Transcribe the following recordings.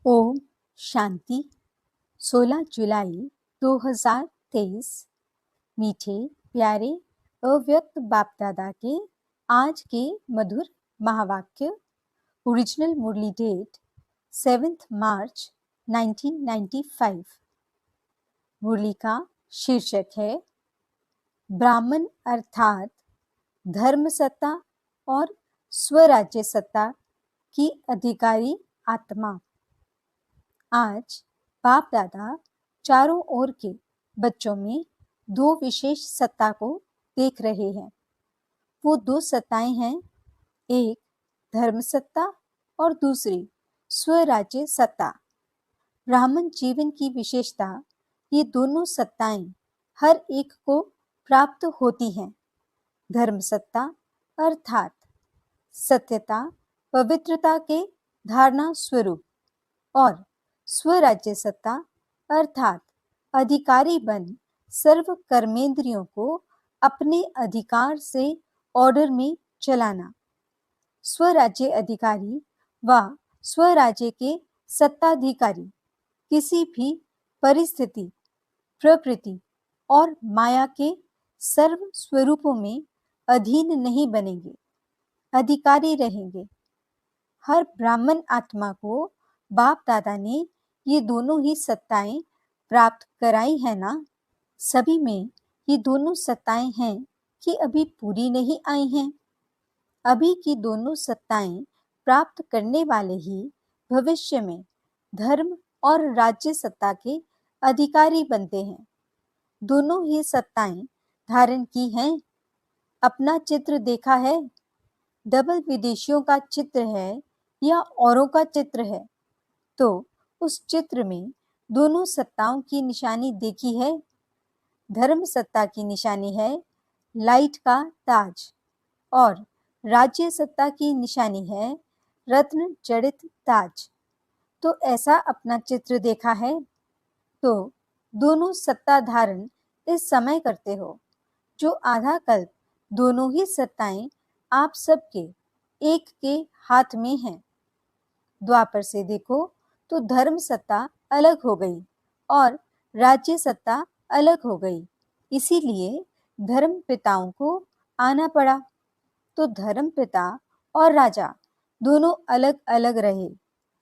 ओम शांति। 16 जुलाई 2023। मीठे प्यारे अव्यक्त बाप दादा के आज के मधुर महावाक्य। ओरिजिनल मुरली डेट 7 मार्च 1995। मुरली का शीर्षक है ब्राह्मण अर्थात धर्म सत्ता और स्वराज्य सत्ता की अधिकारी आत्मा। आज बाप दादा चारों ओर के बच्चों में दो विशेष सत्ता को देख रहे हैं। वो दो सत्ताएं हैं, एक धर्म सत्ता और दूसरी स्वराज्य सत्ता। ब्राह्मण जीवन की विशेषता, ये दोनों सत्ताएं हर एक को प्राप्त होती हैं। धर्म सत्ता अर्थात सत्यता, पवित्रता के धारणा स्वरूप, और स्वराज्य सत्ता अर्थात अधिकारी बन सर्व कर्मेंद्रियों को अपने अधिकार से ऑर्डर में चलाना। स्वराज्य अधिकारी व स्वराज्य के सत्ताधिकारी किसी भी परिस्थिति, प्रकृति और माया के सर्व स्वरूपों में अधीन नहीं बनेंगे, अधिकारी रहेंगे। हर ब्राह्मण आत्मा को बाप दादा ने ये दोनों ही सत्ताएं प्राप्त कराई है ना। सभी में ये दोनों सत्ताएं हैं कि अभी पूरी नहीं आई हैं। अभी की दोनों सत्ताएं प्राप्त करने वाले ही भविष्य में धर्म और राज्य सत्ता के अधिकारी बनते हैं। दोनों ही सत्ताएं धारण की हैं। अपना चित्र देखा है? डबल विदेशियों का चित्र है या औरों का चित्र है? तो उस चित्र में दोनों सत्ताओं की निशानी देखी है। धर्म सत्ता की निशानी है लाइट का ताज और राज्य सत्ता की निशानी है रत्न जड़ित ताज। तो ऐसा अपना चित्र देखा है? तो दोनों सत्ता धारण इस समय करते हो। जो आधा कल्प दोनों ही सत्ताएं आप सबके एक के हाथ में हैं। द्वापर से देखो तो धर्म सत्ता अलग हो गई और राज्य सत्ता अलग हो गई। इसीलिए धर्म पिताओं को आना पड़ा। तो धर्म पिता और राजा दोनों अलग अलग रहे,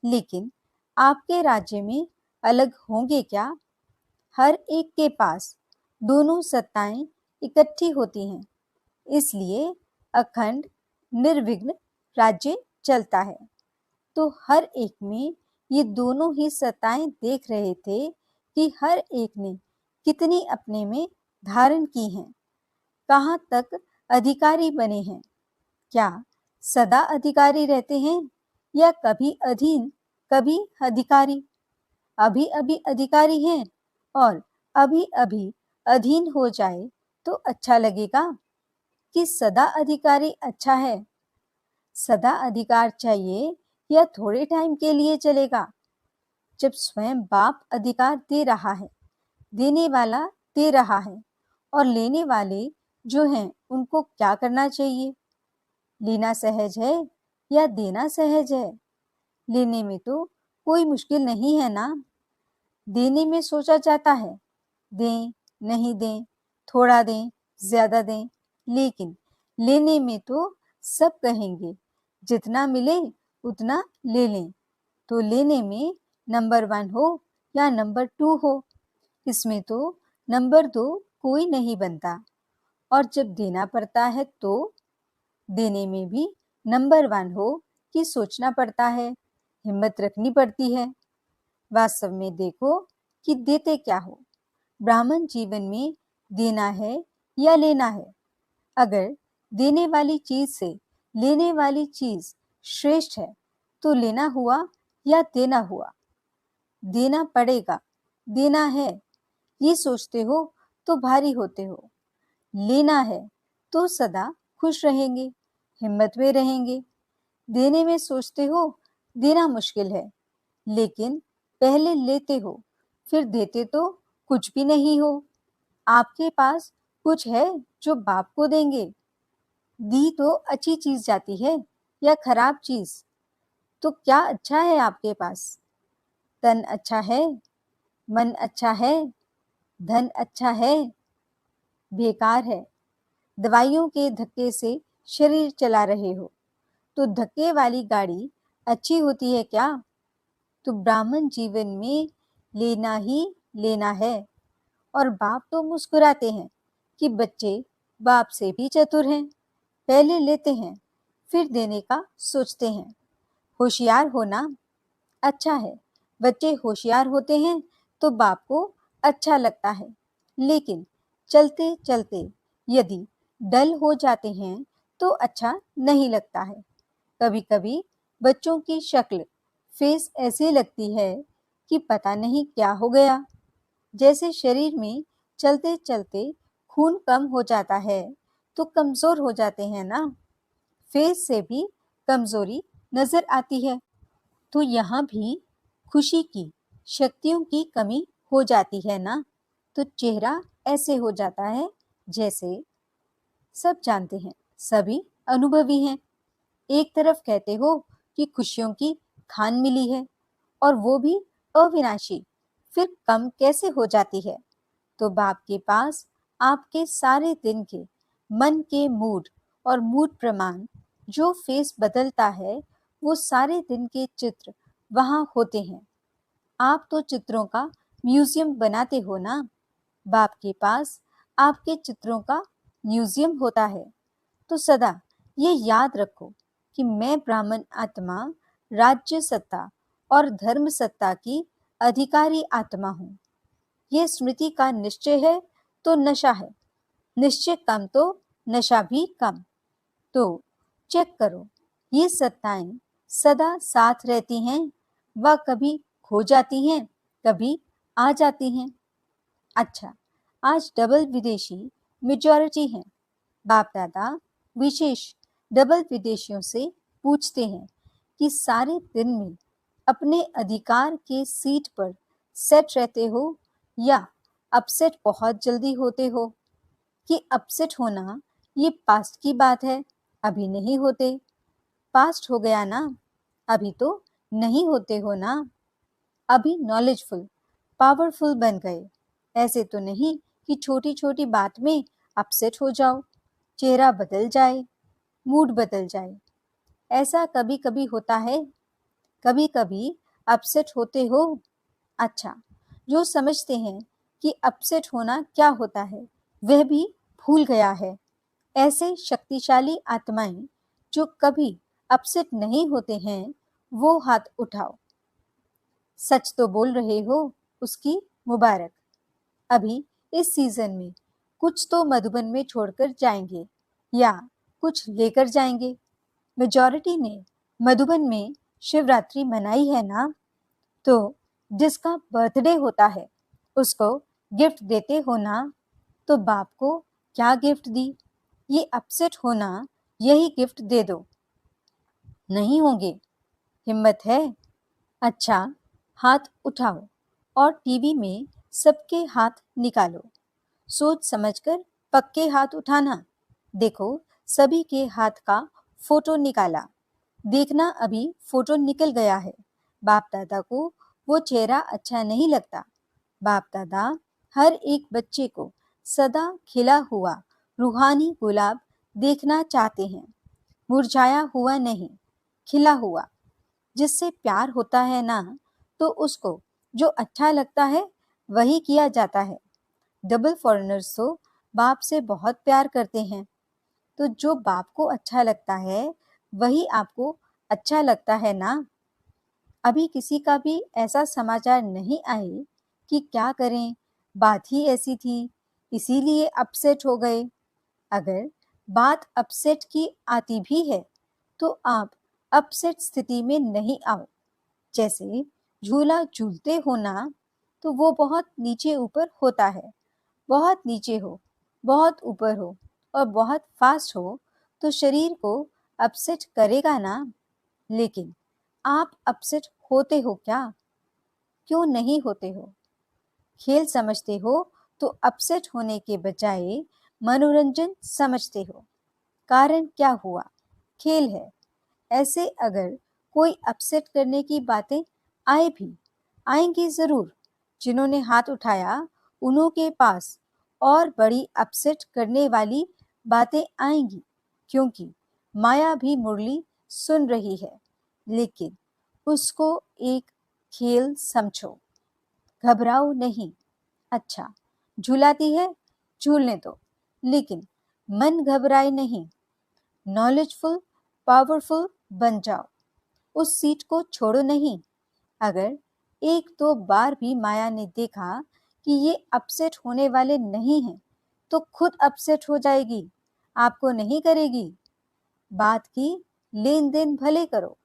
लेकिन आपके राज्य में अलग होंगे क्या? हर एक के पास दोनों सत्ताएं इकट्ठी होती हैं, इसलिए अखंड निर्विघ्न राज्य चलता है। तो हर एक में ये दोनों ही सत्ताएं देख रहे थे कि हर एक ने कितनी अपने में धारण की हैं, कहाँ तक अधिकारी बने हैं। क्या सदा अधिकारी रहते हैं या कभी अधीन कभी अधिकारी? अभी अभी अधिकारी हैं और अभी अभी अधीन हो जाए तो अच्छा लगेगा कि सदा अधिकारी अच्छा है? सदा अधिकार चाहिए या थोड़े टाइम के लिए चलेगा? जब स्वयं बाप अधिकार दे रहा है, देने वाला दे रहा है, और लेने वाले जो हैं उनको क्या करना चाहिए? लेना सहज है या देना सहज है? लेने में तो कोई मुश्किल नहीं है ना। देने में सोचा जाता है दें नहीं दें, थोड़ा दें ज्यादा दें, लेकिन लेने में तो सब कहेंगे जितना मिले उतना ले लें। तो लेने में नंबर 1 हो या नंबर 2 हो, इसमें तो नंबर 2 कोई नहीं बनता। और जब देना पड़ता है तो देने में भी नंबर 1 हो कि सोचना पड़ता है, हिम्मत रखनी पड़ती है। वास्तव में देखो कि देते क्या हो। ब्राह्मण जीवन में देना है या लेना है। अगर देने वाली चीज से लेने वाली चीज श्रेष्ठ है तो लेना हुआ या देना हुआ? देना पड़ेगा, देना है, ये सोचते हो तो भारी होते हो। लेना है तो सदा खुश रहेंगे, हिम्मत में रहेंगे। देने में सोचते हो देना मुश्किल है, लेकिन पहले लेते हो फिर देते तो कुछ भी नहीं हो। आपके पास कुछ है जो बाप को देंगे। दी तो अच्छी चीज जाती है या खराब चीज? तो क्या अच्छा है आपके पास? तन अच्छा है, मन अच्छा है, धन अच्छा है, बेकार है। दवाइयों के धक्के से शरीर चला रहे हो, तो धक्के वाली गाड़ी अच्छी होती है क्या? तो ब्राह्मण जीवन में लेना ही लेना है। और बाप तो मुस्कुराते हैं कि बच्चे बाप से भी चतुर हैं, पहले लेते हैं फिर देने का सोचते हैं। होशियार होना अच्छा है, बच्चे होशियार होते हैं तो बाप को अच्छा लगता है। लेकिन चलते चलते यदि डल हो जाते हैं तो अच्छा नहीं लगता है। कभी कभी बच्चों की शक्ल फेस ऐसे लगती है कि पता नहीं क्या हो गया, जैसे शरीर में चलते चलते खून कम हो जाता है तो कमजोर हो जाते हैं ना, फेस से भी कमजोरी नजर आती है। तो यहाँ भी खुशी की शक्तियों की कमी हो जाती है ना, तो चेहरा ऐसे हो जाता है जैसे सब जानते हैं, सभी अनुभवी हैं। एक तरफ कहते हो कि खुशियों की खान मिली है और वो भी अविनाशी, फिर कम कैसे हो जाती है? तो बाप के पास आपके सारे दिन के मन के मूड और मूड प्रमाण, जो फेस बदलता है वो सारे दिन के चित्र वहां होते हैं। आप तो चित्रों का म्यूजियम बनाते हो ना, बाप के पास आपके चित्रों का म्यूजियम होता है। तो सदा ये याद रखो कि मैं ब्राह्मण आत्मा राज्य सत्ता और धर्म सत्ता की अधिकारी आत्मा हूँ। ये स्मृति का निश्चय है तो नशा है, निश्चय कम तो नशा भी कम। तो चेक करो, ये सत्ताएं सदा साथ रहती हैं व कभी खो जाती हैं, कभी आ जाती हैं। अच्छा, आज डबल विदेशी मेजॉरिटी है। बाप दादा विशेष डबल विदेशियों से पूछते हैं कि सारे दिन में अपने अधिकार के सीट पर सेट रहते हो या अपसेट बहुत जल्दी होते हो? कि अपसेट होना ये पास्ट की बात है, अभी नहीं होते। पास्ट हो गया ना, अभी तो नहीं होते हो ना। अभी नॉलेजफुल पावरफुल बन गए, ऐसे तो नहीं कि छोटी छोटी बात में अपसेट हो जाओ, चेहरा बदल जाए, मूड बदल जाए। ऐसा कभी कभी होता है, कभी कभी अपसेट होते हो। अच्छा, जो समझते हैं कि अपसेट होना क्या होता है वह भी भूल गया है। ऐसे शक्तिशाली आत्माएं जो कभी अपसेट नहीं होते हैं वो हाथ उठाओ। सच तो बोल रहे हो, उसकी मुबारक। अभी इस सीजन में कुछ तो मधुबन में छोड़कर जाएंगे या कुछ लेकर जाएंगे। मेजॉरिटी ने मधुबन में शिवरात्रि मनाई है ना, तो जिसका बर्थडे होता है उसको गिफ्ट देते हो ना, तो बाप को क्या गिफ्ट दी? ये अपसेट होना, यही गिफ्ट दे दो। नहीं होंगे? हिम्मत है? अच्छा, हाथ उठाओ और टीवी में सबके हाथ निकालो। सोच समझकर पक्के हाथ उठाना। देखो, सभी के हाथ का फोटो निकाला। देखना, अभी फोटो निकल गया है। बाप दादा को वो चेहरा अच्छा नहीं लगता। बाप दादा हर एक बच्चे को सदा खिला हुआ रूहानी गुलाब देखना चाहते हैं, मुरझाया हुआ नहीं, खिला हुआ। जिससे प्यार होता है ना, तो उसको जो अच्छा लगता है वही किया जाता है। डबल फॉरेनर्स तो बाप से बहुत प्यार करते हैं, तो जो बाप को अच्छा लगता है वही आपको अच्छा लगता है ना। अभी किसी का भी ऐसा समाचार नहीं आए कि क्या करें, बात ही ऐसी थी इसीलिए अपसेट हो गए। अगर बात अपसेट की आती भी है तो आप अपसेट स्थिति में नहीं आओ। जैसे झूला झूलते हो ना, तो वो बहुत नीचे ऊपर होता है। बहुत नीचे हो, बहुत ऊपर हो और बहुत फास्ट हो तो शरीर को अपसेट करेगा ना। लेकिन आप अपसेट होते हो क्या? क्यों नहीं होते हो? खेल समझते हो तो अपसेट होने के बजाय मनोरंजन समझते हो। कारण क्या हुआ? खेल है। ऐसे अगर कोई अपसेट करने की बातें आए भी आएंगे ज़रूर। जिन्होंने हाथ उठाया उन्हों के पास और बड़ी अपसेट करने वाली बातें आएंगी, क्योंकि माया भी मुरली सुन रही है, लेकिन उसको एक खेल समझो। घबराओ नहीं। अच्छा, झुलाती है, झूलने दो, लेकिन मन घबराए नहीं। नॉलेजफुल, पावरफुल बन जाओ। उस सीट को छोड़ो नहीं। अगर एक दो बार भी माया ने देखा कि ये अपसेट होने वाले नहीं हैं, तो खुद अपसेट हो जाएगी, आपको नहीं करेगी। बात की लेन देन भले करो,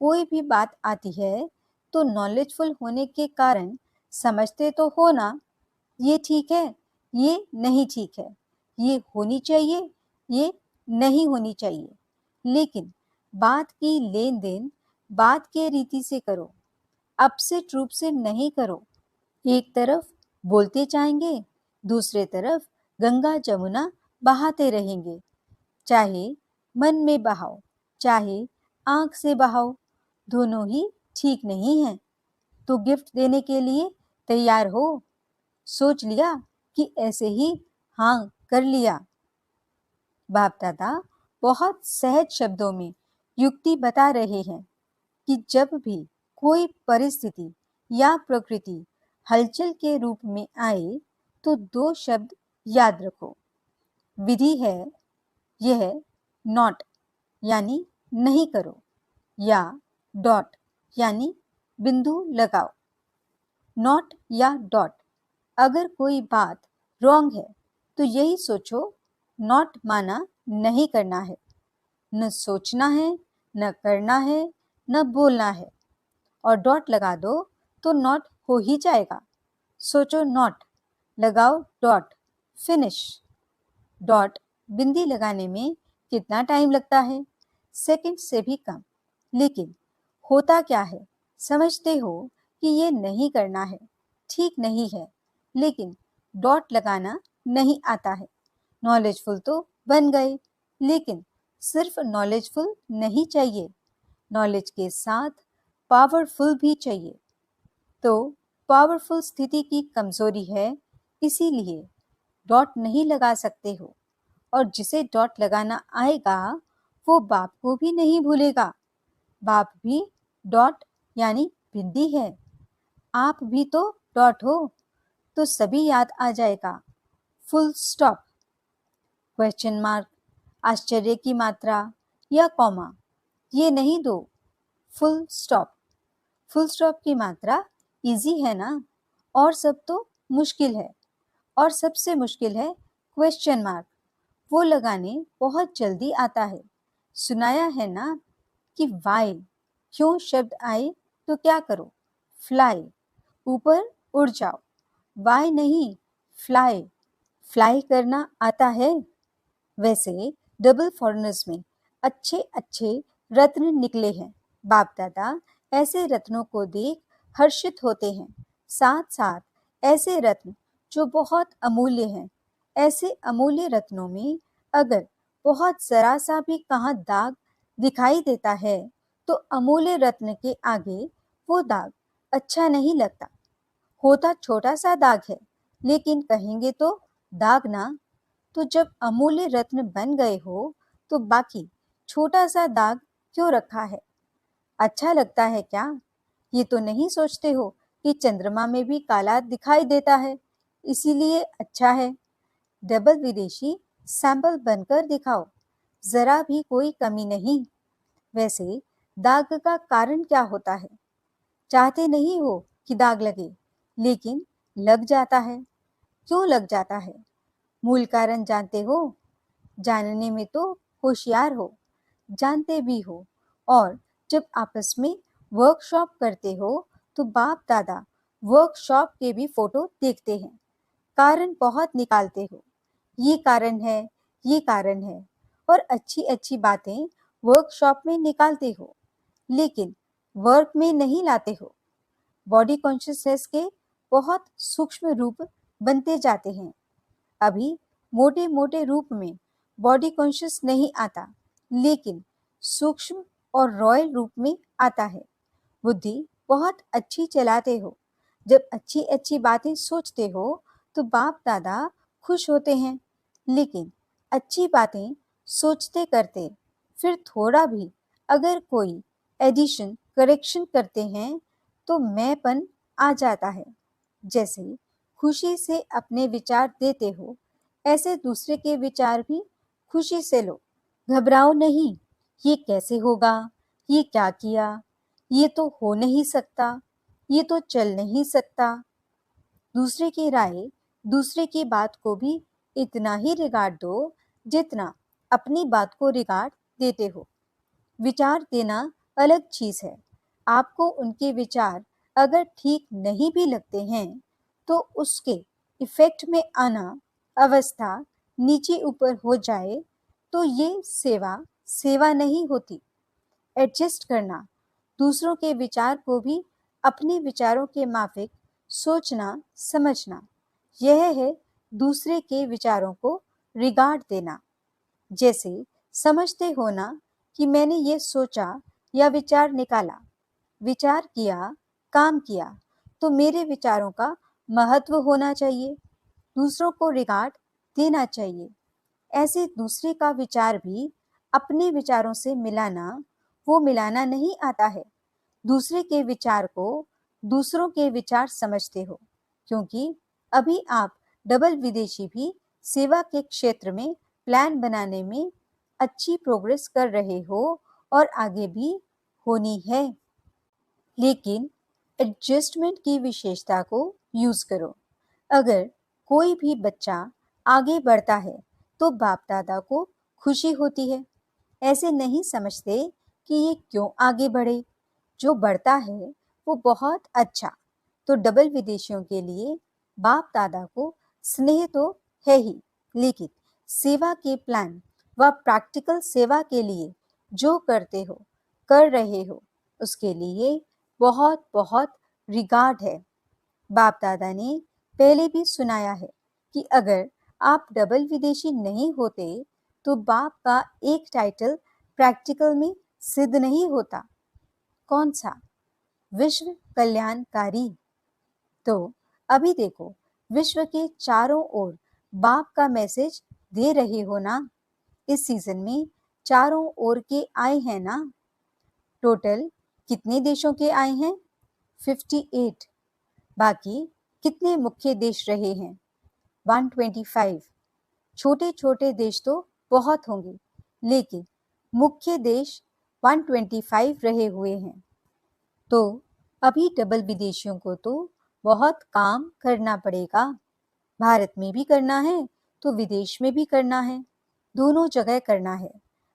कोई भी बात आती है तो नॉलेजफुल होने के कारण समझते तो हो ना, ये ठीक है, ये नहीं ठीक है, ये होनी चाहिए, ये नहीं होनी चाहिए। लेकिन बात की लेन देन बात के रीति से करो, अपसेट रूप से नहीं करो। एक तरफ बोलते जाएंगे, दूसरे तरफ गंगा जमुना बहाते रहेंगे। चाहे मन में बहाओ, चाहे आंख से बहाओ, दोनों ही ठीक नहीं है। तो गिफ्ट देने के लिए तैयार हो? सोच लिया कि ऐसे ही हाँ कर लिया। बाप दादा बहुत सहज शब्दों में युक्ति बता रहे हैं कि जब भी कोई परिस्थिति या प्रकृति हलचल के रूप में आए तो दो शब्द याद रखो। विधि है यह नॉट यानी नहीं करो, या डॉट यानी बिंदु लगाओ। नॉट या डॉट, अगर कोई बात रॉन्ग है तो यही सोचो, नॉट माना नहीं करना है। न सोचना है, न करना है, न बोलना है। और डॉट लगा दो तो नॉट हो ही जाएगा। सोचो नॉट, लगाओ डॉट, फिनिश। डॉट बिंदी लगाने में कितना टाइम लगता है? सेकंड से भी कम। लेकिन होता क्या है, समझते हो कि ये नहीं करना है, ठीक नहीं है, लेकिन डॉट लगाना नहीं आता है। नॉलेजफुल तो बन गए, लेकिन सिर्फ नॉलेजफुल नहीं चाहिए, नॉलेज के साथ पावरफुल भी चाहिए। तो पावरफुल स्थिति की कमजोरी है, इसीलिए डॉट नहीं लगा सकते हो। और जिसे डॉट लगाना आएगा वो बाप को भी नहीं भूलेगा। बाप भी डॉट यानी बिंदी है, आप भी तो डॉट हो, तो सभी याद आ जाएगा। फुल स्टॉप, क्वेश्चन मार्क, आश्चर्य की मात्रा या कॉमा, ये नहीं दो। Full stop. फुल स्टॉप की मात्रा इजी है ना, और सब तो मुश्किल है। और सबसे मुश्किल है क्वेश्चन मार्क, वो लगाने बहुत जल्दी आता है। सुनाया है ना कि वाई, क्यों शब्द आए तो क्या करो? फ्लाई, ऊपर उड़ जाओ। वाई नहीं, फ्लाई, फ्लाई करना आता है। वैसे डबल फॉरनर्स में अच्छे अच्छे रत्न निकले हैं। बाप दादा ऐसे रत्नों को देख हर्षित होते हैं। साथ साथ ऐसे रत्न जो बहुत अमूल्य हैं, ऐसे अमूल्य रत्नों में अगर बहुत जरा सा भी कहाँ दाग दिखाई देता है तो अमूल्य रत्न के आगे वो दाग अच्छा नहीं लगता। होता छोटा सा दाग है, लेकिन कहेंगे तो दाग ना। तो जब अमूल्य रत्न बन गए हो तो बाकी छोटा सा दाग क्यों रखा है? अच्छा लगता है क्या? ये तो नहीं सोचते हो कि चंद्रमा में भी काला दिखाई देता है, इसीलिए अच्छा है। डबल विदेशी सैंपल बनकर दिखाओ, जरा भी कोई कमी नहीं। वैसे दाग का कारण क्या होता है? चाहते नहीं हो कि दाग लगे, लेकिन लग जाता है। क्यों लग जाता है? मूल कारण जानते हो? जानने में तो होशियार हो, जानते भी हो। और जब आपस में वर्कशॉप करते हो तो बाप दादा वर्कशॉप के भी फोटो देखते हैं, कारण बहुत निकालते हो। ये कारण है, ये कारण है, और अच्छी अच्छी बातें वर्कशॉप में निकालते हो, लेकिन वर्क में नहीं लाते हो। बॉडी कॉन्शियसनेस के बहुत सूक्ष्म रूप बनते जाते हैं। अभी मोटे मोटे रूप में बॉडी कॉन्शियस नहीं आता, लेकिन सूक्ष्म और रॉयल रूप में आता है। बुद्धि बहुत अच्छी चलाते हो, जब अच्छी अच्छी बातें सोचते हो तो बाप दादा खुश होते हैं, लेकिन अच्छी बातें सोचते करते फिर थोड़ा भी अगर कोई एडिशन करेक्शन करते हैं तो मैंपन आ जाता है। जैसे खुशी से अपने विचार देते हो, ऐसे दूसरे के विचार भी खुशी से लो। घबराओ नहीं, ये कैसे होगा, ये क्या किया, ये तो हो नहीं सकता, ये तो चल नहीं सकता। दूसरे की राय, दूसरे की बात को भी इतना ही रिगार्ड दो जितना अपनी बात को रिगार्ड देते हो। विचार देना अलग चीज है। आपको उनके विचार अगर ठीक नहीं भी लगते हैं तो उसके इफेक्ट में आना, अवस्था नीचे ऊपर हो जाए तो ये सेवा सेवा नहीं होती। एडजस्ट करना, दूसरों के विचार को भी अपने विचारों के माफिक सोचना समझना, यह है दूसरे के विचारों को रिगार्ड देना। जैसे समझते हो ना कि मैंने ये सोचा या विचार निकाला, विचार किया, काम किया, तो मेरे विचारों का महत्व होना चाहिए, दूसरों को रिगार्ड देना चाहिए। ऐसे दूसरे का विचार भी अपने विचारों से मिलाना, वो मिलाना नहीं आता है। दूसरे के विचार को दूसरों के विचार समझते हो, क्योंकि अभी आप डबल विदेशी भी सेवा के क्षेत्र में प्लान बनाने में अच्छी प्रोग्रेस कर रहे हो और आगे भी होनी है। लेकिन एडजस्टमेंट की विशेषता को यूज करो। अगर कोई भी बच्चा आगे बढ़ता है तो बाप दादा को खुशी होती है। ऐसे नहीं समझते कि ये क्यों आगे बढ़े, जो बढ़ता है वो बहुत अच्छा। तो डबल विदेशियों के लिए बाप दादा को स्नेह तो है ही, लेकिन सेवा के प्लान व प्रैक्टिकल सेवा के लिए जो करते हो, कर रहे हो, उसके लिए बहुत बहुत रिगार्ड है। बाप दादा ने पहले भी सुनाया है कि अगर आप डबल विदेशी नहीं होते तो बाप का एक टाइटल प्रैक्टिकल में सिद्ध नहीं होता। कौन सा? विश्व कल्याणकारी। तो अभी देखो, विश्व के चारों ओर बाप का मैसेज दे रहे हो ना। इस सीजन में चारों ओर के आए हैं ना। टोटल कितने देशों के आए हैं? 58। बाकी कितने मुख्य देश रहे हैं? 125। छोटे छोटे देश तो बहुत होंगे, लेकिन मुख्य देश 125 रहे हुए हैं। तो अभी डबल विदेशियों को तो बहुत काम करना पड़ेगा। भारत में भी करना है तो विदेश में भी करना है, दोनों जगह करना है।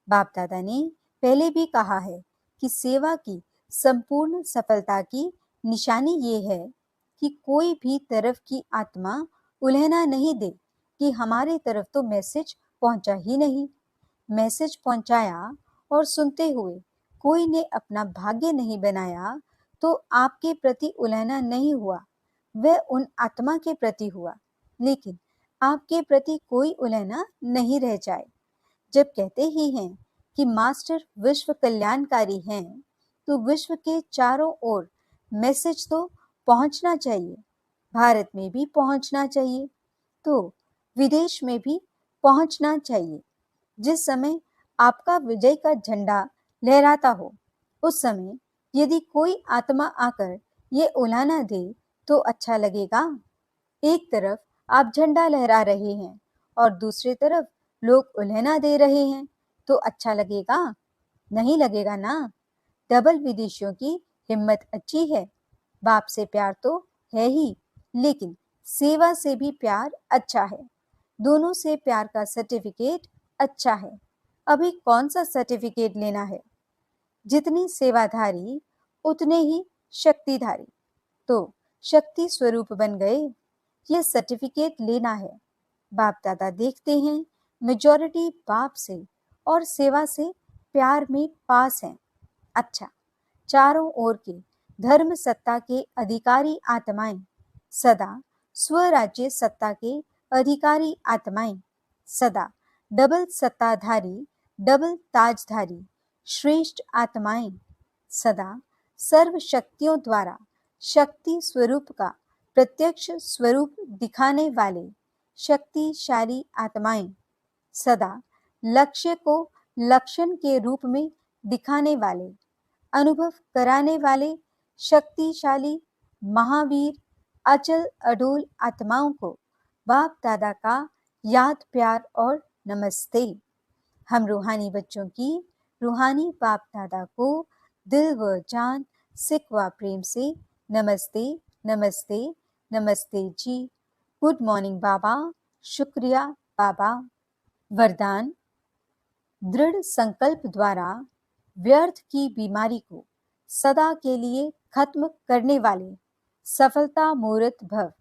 बाप दादा ने पहले भी कहा है कि सेवा की संपूर्ण सफलता की निशानी ये है कि कोई भी तरफ की आत्मा उलहना नहीं दे कि हमारे तरफ तो मैसेज पहुंचा ही नहीं। मैसेज पहुंचाया और सुनते हुए कोई ने अपना भाग्य नहीं बनाया तो आपके प्रति उलहना नहीं हुआ, वह उन आत्मा के प्रति हुआ। लेकिन आपके प्रति कोई उलहना नहीं रह जाए। जब कहते ही हैं कि मास्टर विश्व कल्याणकारी हैं, तो विश्व के चारों ओर मैसेज तो पहुंचना चाहिए। भारत में भी पहुंचना चाहिए, तो विदेश में भी पहुंचना चाहिए। जिस समय आपका विजय का झंडा लहराता हो, उस समय यदि कोई आत्मा आकर ये उलाना दे तो अच्छा लगेगा। एक तरफ आप झंडा लहरा रहे हैं और दूसरी तरफ लोग उल्हना दे रहे हैं, तो अच्छा लगेगा? नहीं लगेगा ना। डबल विदेशियों की हिम्मत अच्छी है। बाप से प्यार तो है ही, लेकिन सेवा से भी प्यार अच्छा है। दोनों से प्यार का सर्टिफिकेट अच्छा है। अभी कौन सा सर्टिफिकेट लेना है? जितनी सेवाधारी उतने ही शक्तिधारी। तो शक्ति स्वरूप बन गए, यह सर्टिफिकेट लेना है। बाप दादा देखते हैं मेजॉरिटी बाप से और सेवा से प्यार में पास हैं। अच्छा, चारों ओर के धर्म सत्ता के अधिकारी आत्माएं, सदा स्वराज्य सत्ता के अधिकारी आत्माएं, सदा डबल सत्ताधारी, डबल ताजधारी श्रेष्ठ आत्माएं, सदा सर्व शक्तियों द्वारा शक्ति स्वरूप का प्रत्यक्ष स्वरूप दिखाने वाले शक्तिशाली आत्माएं, सदा लक्ष्य को लक्षण के रूप में दिखाने वाले, अनुभव कराने वाले शक्तिशाली महावीर अचल अडोल आत्माओं को बाप दादा का याद प्यार और नमस्ते। हम रूहानी बच्चों की रूहानी बाप दादा को दिल व जान सिक व प्रेम से नमस्ते नमस्ते नमस्ते जी। गुड मॉर्निंग बाबा, शुक्रिया बाबा। वरदान: दृढ़ संकल्प द्वारा व्यर्थ की बीमारी को सदा के लिए खत्म करने वाले सफलता मूर्त भव।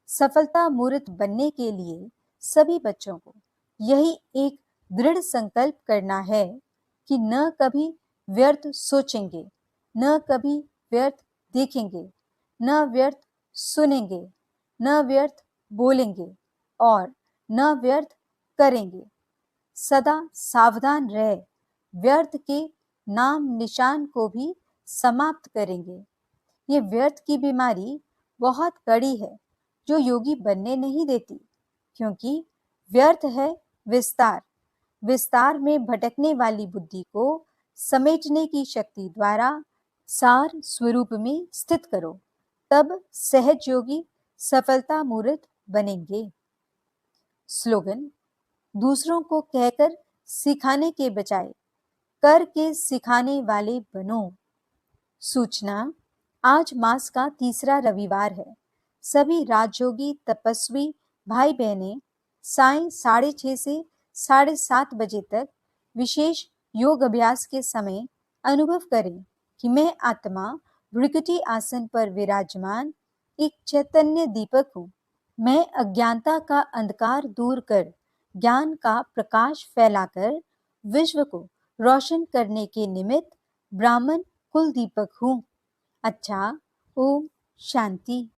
सफलता मूर्त बनने के लिए सभी बच्चों को यही एक दृढ़ संकल्प करना है कि न कभी व्यर्थ सोचेंगे, न कभी व्यर्थ देखेंगे, न व्यर्थ सुनेंगे, न व्यर्थ बोलेंगे और न व्यर्थ करेंगे। सदा सावधान रह व्यर्थ के नाम निशान को भी समाप्त करेंगे। ये व्यर्थ की बीमारी बहुत कड़ी है जो योगी बनने नहीं देती, क्योंकि व्यर्थ है विस्तार। विस्तार में भटकने वाली बुद्धि को समेटने की शक्ति द्वारा सार स्वरूप में स्थित करो, तब सहज योगी सफलता मूर्त बनेंगे। स्लोगन: दूसरों को कहकर सिखाने के बजाय करके सिखाने वाले बनो। सूचना: आज मास का तीसरा रविवार है। सभी राजयोगी तपस्वी भाई बहनें सायं 6:30 से 7:30 बजे तक विशेष योग अभ्यास के समय अनुभव करें कि मैं आत्मा भृकुटी आसन पर विराजमान एक चैतन्य दीपक हूँ। मैं अज्ञानता का अंधकार दूर कर ज्ञान का प्रकाश फैलाकर विश्व को रोशन करने के निमित्त ब्राह्मण कुल दीपक हूँ। अच्छा, ओम शांति।